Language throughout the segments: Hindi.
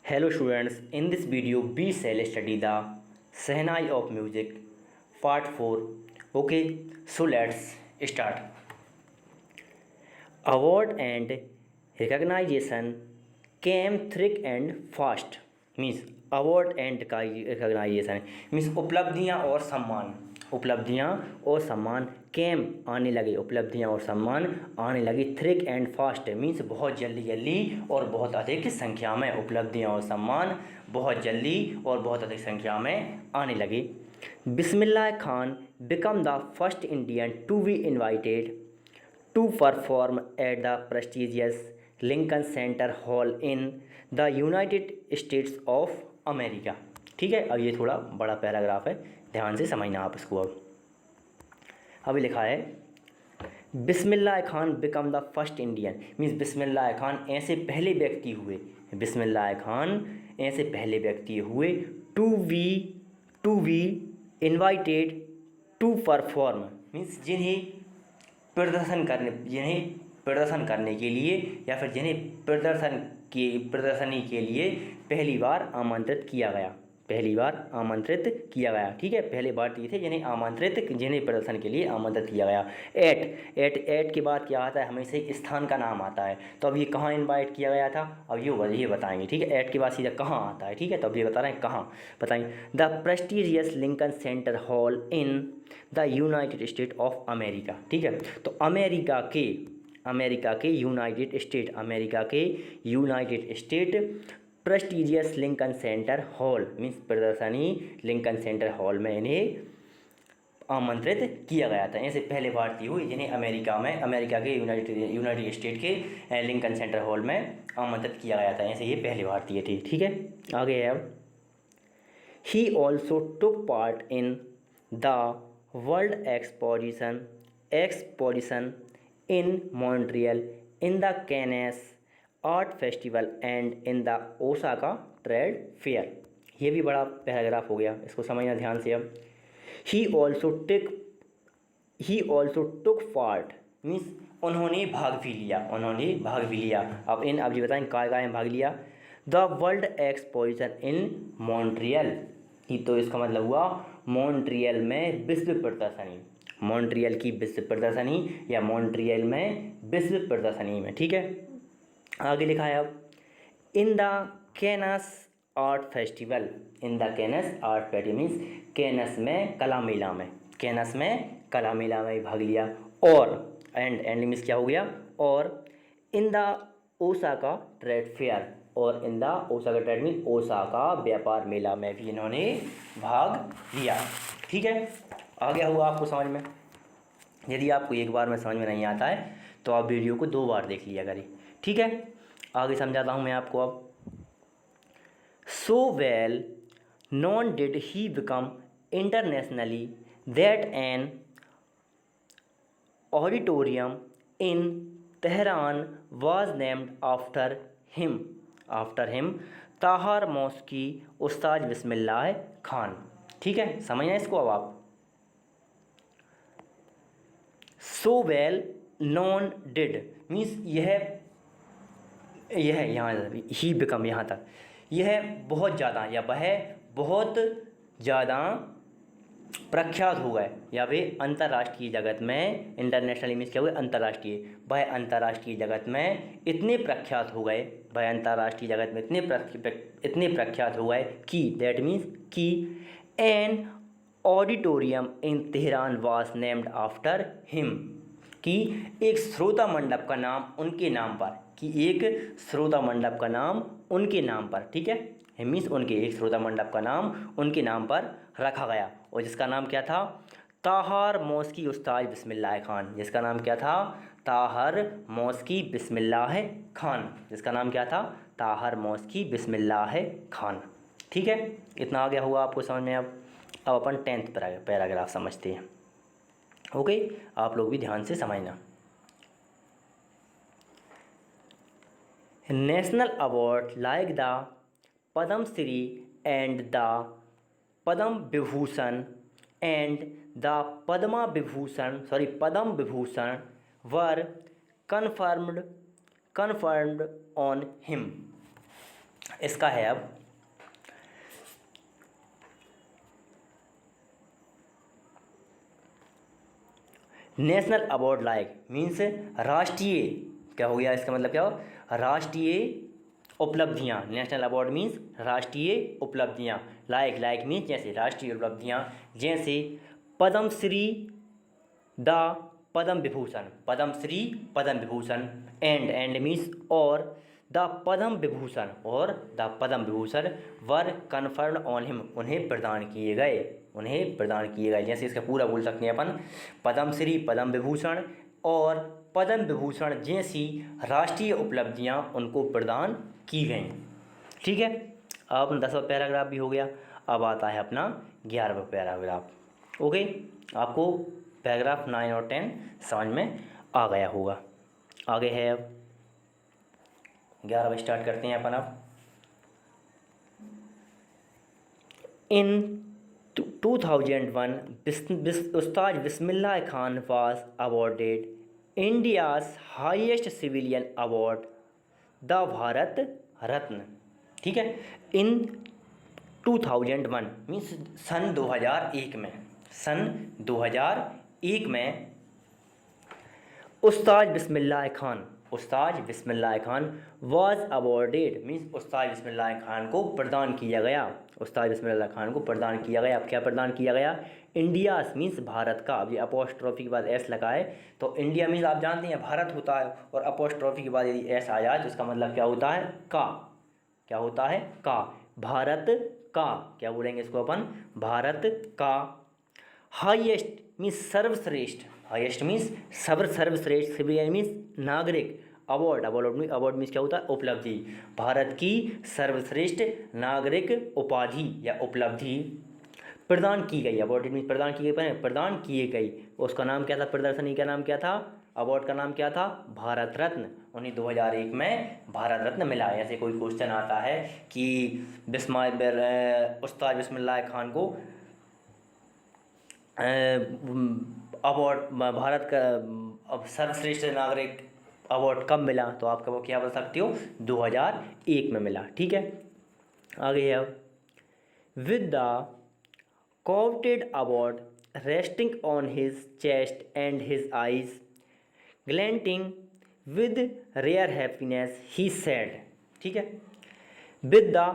Hello students, in this video we shall study the Sehnai of Music part 4. Okay, so let's start. Award and recognition came thick and fast. Means award and recognition means उपलब्धियाँ और सम्मान केम आने लगे, उपलब्धियाँ और सम्मान आने लगे थिक एंड फास्ट मीन्स बहुत जल्दी जल्दी और बहुत अधिक संख्या में, उपलब्धियाँ और सम्मान बहुत जल्दी और बहुत अधिक संख्या में आने लगे। Bismillah Khan become the first Indian to be invited to perform at the prestigious Lincoln Center hall in the United States of America. ठीक है, अब ये थोड़ा बड़ा पैराग्राफ है, ध्यान से समझना आप इसको। अब अभी लिखा है Bismillah Khan become the first Indian means Bismillah Khan ऐसे पहले व्यक्ति हुए, बिस्मिल्लाह खान ऐसे पहले व्यक्ति हुए to be invited to perform means जिन्हें प्रदर्शन करने के लिए या फिर जिन्हें प्रदर्शनी के लिए पहली बार आमंत्रित किया गया, ठीक है। पहले भारतीय थे जिन्हें प्रदर्शन के लिए आमंत्रित किया गया। एट के बाद क्या आता है, हमेशा एक स्थान का नाम आता है। तो अब ये कहाँ इनवाइट किया गया था, अब ये बताएंगे, ठीक है। एट के बाद सीधा कहाँ आता है, ठीक है। तो अब ये बता रहे हैं कहाँ, बताएंगे। The prestigious Lincoln Center hall in the United state of America, ठीक है। तो अमेरिका के United state prestigious Lincoln Center hall means प्रदर्शनी लिंकन सेंटर हॉल में इन्हें आमंत्रित किया गया था। ऐसे पहले भारतीय हुए जिन्हें अमेरिका के यूनाइटेड स्टेट के लिंकन सेंटर हॉल में आमंत्रित किया गया था। ऐसे ये पहले भारतीय थे, ठीक है। आगे है अब he also took part in the world exposition in Montreal in the Cannes art festival and in the Osaka trade fair. ये भी बड़ा पैराग्राफ हो गया, इसको समझना ध्यान से। अब he also took part means उन्होंने भाग भी लिया। अब ये बताएं काय में भाग लिया। The world exposition in Montreal, तो इसका मतलब हुआ मॉन्ट्रियल में विश्व प्रदर्शनी, मॉन्ट्रियल की विश्व प्रदर्शनी या मॉन्ट्रियल में विश्व प्रदर्शनी में, ठीक है। आगे लिखा है अब in the Cannes art festival, means Cannes में कला मेला में भाग लिया। और एंड मीन्स क्या हो गया, और in the Osaka trade fair, और in the Osaka trade means Osaka व्यापार मेला में भी इन्होंने भाग लिया, ठीक है। आ गया हुआ आपको समझ में। यदि आपको एक बार में समझ में नहीं आता है तो आप वीडियो को 2 बार देख लिया करिए, ठीक है। आगे समझाता हूँ मैं आपको अब। So well known did he become internationally that an auditorium in Tehran was named after him ताहर मौसकी उस्ताद बिस्मिल्लाह खान, ठीक है। समझना इसको अब आप। So well known did means यह यहाँ ही बिकम यहाँ तक, यह बहुत ज़्यादा या वह बहुत ज़्यादा प्रख्यात हो गए, या वे अंतर्राष्ट्रीय जगत में, इंटरनेशनल मीन्स क्या हुए अंतर्राष्ट्रीय, वह अंतर्राष्ट्रीय जगत में इतने प्रख्यात हो गए, वह अंतर्राष्ट्रीय जगत में इतने प्रख्यात हो गए कि दैट मीन्स कि N auditorium in Tehran was named after him, कि एक श्रोता मंडप का नाम उनके नाम पर, ठीक है। मीन्स एक श्रोता मंडप का नाम उनके नाम पर रखा गया, और जिसका नाम क्या था, ताहर मौसकी उस्ताद बिस्मिल्लाह खान, जिसका नाम क्या था, ताहर मौसकी बिस्मिल्लाह खान, ठीक है। इतना आ गया हुआ आपको समझ में। अब अपन 10th पैराग्राफ समझते हैं, ओके। आप लोग भी ध्यान से समझना। National award like the Padma Shri and the Padma Vibhushan Padma Vibhushan were confirmed on him, इसका है अब नेशनल अवार्ड लाइक मीन्स राष्ट्रीय, क्या हो गया इसका मतलब क्या हो, राष्ट्रीय उपलब्धियाँ। नेशनल अवार्ड मीन्स राष्ट्रीय उपलब्धियाँ। लाइक, लाइक मीन्स जैसे, राष्ट्रीय उपलब्धियाँ जैसे Padmashri, the Padma Vibhushan, Padmashri, Padma Vibhushan, and means और द पद्म विभूषण, और the Padma Vibhushan were conferred on him, उन्हें प्रदान किए गए, उन्हें प्रदान किए गए। जैसे इसका पूरा बोल सकते हैं अपन, पद्मश्री, पद्म विभूषण और पद्म विभूषण जैसी राष्ट्रीय उपलब्धियां उनको प्रदान की गई। ठीक है, अब 10वां पैराग्राफ भी हो गया। अब आता है अपना 11वां पैराग्राफ। ओके, आपको पैराग्राफ 9 और 10 समझ में आ गया होगा। आगे है अब 11वां स्टार्ट करते हैं अपन। अब in 2001 Ustad Bismillah Khan was awarded India's highest civilian award the Bharat Ratna. ठीक है, इन 2001 मीन्स सन 2001 में, सन 2001 में उस्ताद बिस्मिल्लाह खान, उस्ताद Bismillah Khan was awarded means उस्ताद बिस्मिल्लाह खान को प्रदान किया गया, उस्ताद बिस्मिल्लाह खान को प्रदान किया गया। अब क्या प्रदान किया गया, इंडियाज़ मीन्स भारत का। अब ये अपोस्ट्रोफी के बाद एस लगा है तो इंडिया मीन्स आप जानते हैं भारत होता है, और अपोस्ट्रोफी के बाद यदि एस आ जाए तो इसका मतलब क्या होता है, का। क्या होता है, का। भारत का, क्या बोलेंगे इसको अपन, भारत का। हाईएस्ट मीन्स सर्वश्रेष्ठ, हाईएस्ट मीन्स सर्वश्रेष्ठ, सिविलियन मीन्स नागरिक, अवार्ड, अवार्ड मीन्स क्या होता है, उपलब्धि। भारत की सर्वश्रेष्ठ नागरिक उपाधि या उपलब्धि प्रदान की गई। अवार्ड मीन्स प्रदान की गई, प्रदान किए गई। उसका नाम क्या था, प्रदर्शनी का नाम क्या था, अवार्ड का नाम क्या था, भारत रत्न। उन्हें 2001 में भारत रत्न मिला। ऐसे कोई क्वेश्चन आता है कि उस्ताद बिस्मिल्लाह खान को अवार्ड, भारत का अब सर्वश्रेष्ठ नागरिक अवार्ड कब मिला, तो आपका वो क्या बोल सकते हो, 2001 में मिला। ठीक है, आगे है अब with the coveted award resting on his chest and his eyes glinting with rare happiness he said। ठीक है, with the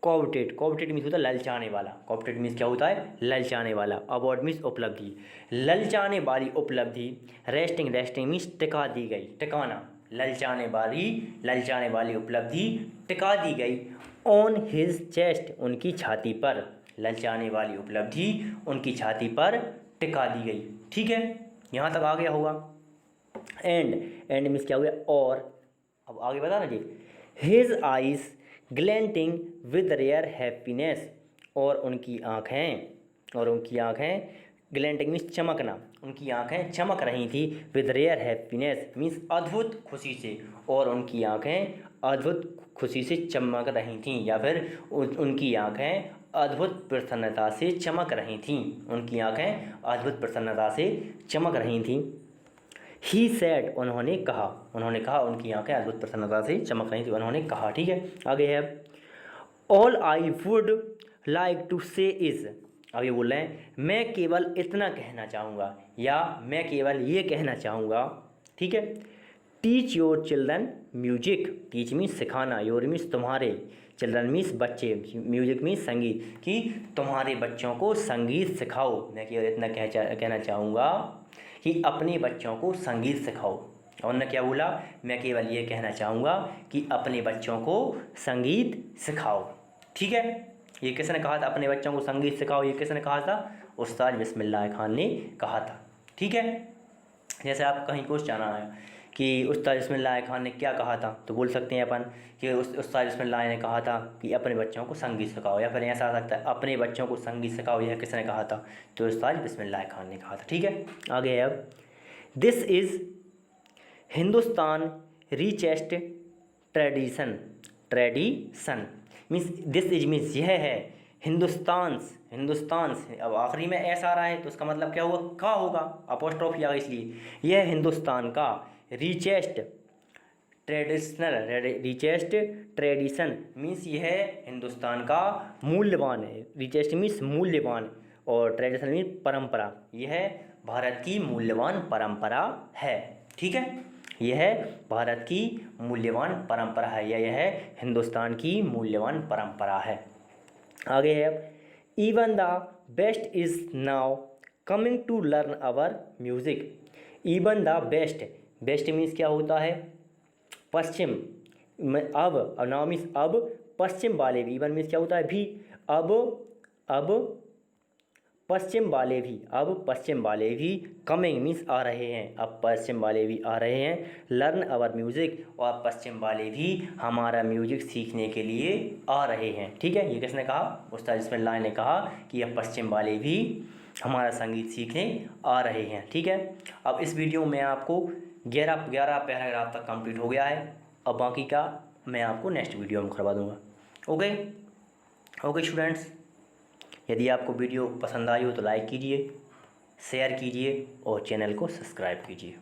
coveted मीन्स होता है ललचाने वाला, coveted मीन्स क्या होता है, ललचाने वाला, award मीन्स उपलब्धि, ललचाने वाली उपलब्धि, resting मीन्स टिका दी गई, टिकाना, ललचाने वाली उपलब्धि टिका दी गई, on his chest उनकी छाती पर, ललचाने वाली उपलब्धि उनकी छाती पर टिका दी गई। ठीक है, यहाँ तक आ गया होगा। एंड मीन्स क्या हो गया, और। अब आगे बता ना जी, his eyes glinting with rare happiness, और उनकी आँखें ग्लेंटिंग मीन्स चमकना, उनकी आँखें चमक रही थी, विद रेयर हैप्पीनेस मीन्स अद्भुत खुशी से, और उनकी आँखें अद्भुत खुशी से चमक रही थीं, या फिर उनकी आँखें अद्भुत प्रसन्नता से चमक रही थीं, उनकी आँखें अद्भुत प्रसन्नता से चमक रही थीं। ही सेड उन्होंने कहा, उनकी आँखें अद्भुत प्रसन्नता से चमक रही थी, उन्होंने कहा। ठीक है, आगे है all I would like to say is. अब ये बोल रहे हैं मैं केवल इतना कहना चाहूँगा, या मैं केवल ये कहना चाहूँगा। ठीक है, teach your children music, teach means सिखाना, योर मीन्स तुम्हारे, चिल्ड्रन मीन्स बच्चे, म्यूजिक मीन्स संगीत, कि तुम्हारे बच्चों को संगीत सिखाओ। मैं केवल इतना कहना चाहूँगा कि अपने बच्चों को संगीत सिखाओ। और उन्होंने क्या बोला, मैं केवल ये कहना चाहूँगा कि अपने बच्चों को संगीत सिखाओ। ठीक है, ये किसने कहा था, अपने बच्चों को संगीत सिखाओ, ये किसने कहा था, उस्ताद बिस्मिल्लाह खान ने कहा था। ठीक है, जैसे आप कहीं क्वेश्चन आया कि उस्ताद बिस्मिल्लाह खान ने क्या कहा था, तो बोल सकते हैं अपन कि उस्ताद बिस्मिल्लाह ने कहा था कि अपने बच्चों को संगीत सिखाओ, या फिर ऐसा आ सकता है अपने बच्चों को संगीत सिखाओ, यह किसने कहा था, तो उस्ताद बिस्मिल्लाह खान ने कहा था। ठीक है, आगे है अब this is Hindustan richest tradition means this is means यह है, हिंदुस्तान, अब आखिरी में ऐसा आ रहा है तो उसका मतलब क्या हुआ, का होगा, अपोस्ट्रोफी आ गई, इसलिए यह हिंदुस्तान का richest traditional, richest tradition means ये है हिंदुस्तान का मूल्यवान है। रिचेस्ट मीन्स मूल्यवान और ट्रेडिशन मीन्स परंपरा। यह है भारत की मूल्यवान परंपरा है। ठीक है, यह है भारत की मूल्यवान परंपरा है, या यह है हिंदुस्तान की मूल्यवान परंपरा है। आगे है, even the best is now coming to learn our music. Even the best, best means क्या होता है, पश्चिम में अब, और नाउ मीन्स अब, पश्चिम वाले भी, इवन मीन्स क्या होता है भी, अब पश्चिम वाले भी, अब पश्चिम वाले भी, कमिंग मीन्स आ रहे हैं, अब पश्चिम वाले भी आ रहे हैं, लर्न आवर म्यूज़िक, और पश्चिम वाले भी हमारा म्यूजिक सीखने के लिए आ रहे हैं। ठीक है, ये किसने कहा, उस्ताद इसमें लाइन ने कहा कि अब पश्चिम वाले भी हमारा संगीत सीखने आ रहे हैं। ठीक है, अब इस वीडियो में आपको 11 पैराग्राफ तक कंप्लीट हो गया है। अब बाकी का मैं आपको नेक्स्ट वीडियो में करवा दूँगा। ओके स्टूडेंट्स, यदि आपको वीडियो पसंद आई हो तो लाइक कीजिए, शेयर कीजिए और चैनल को सब्सक्राइब कीजिए।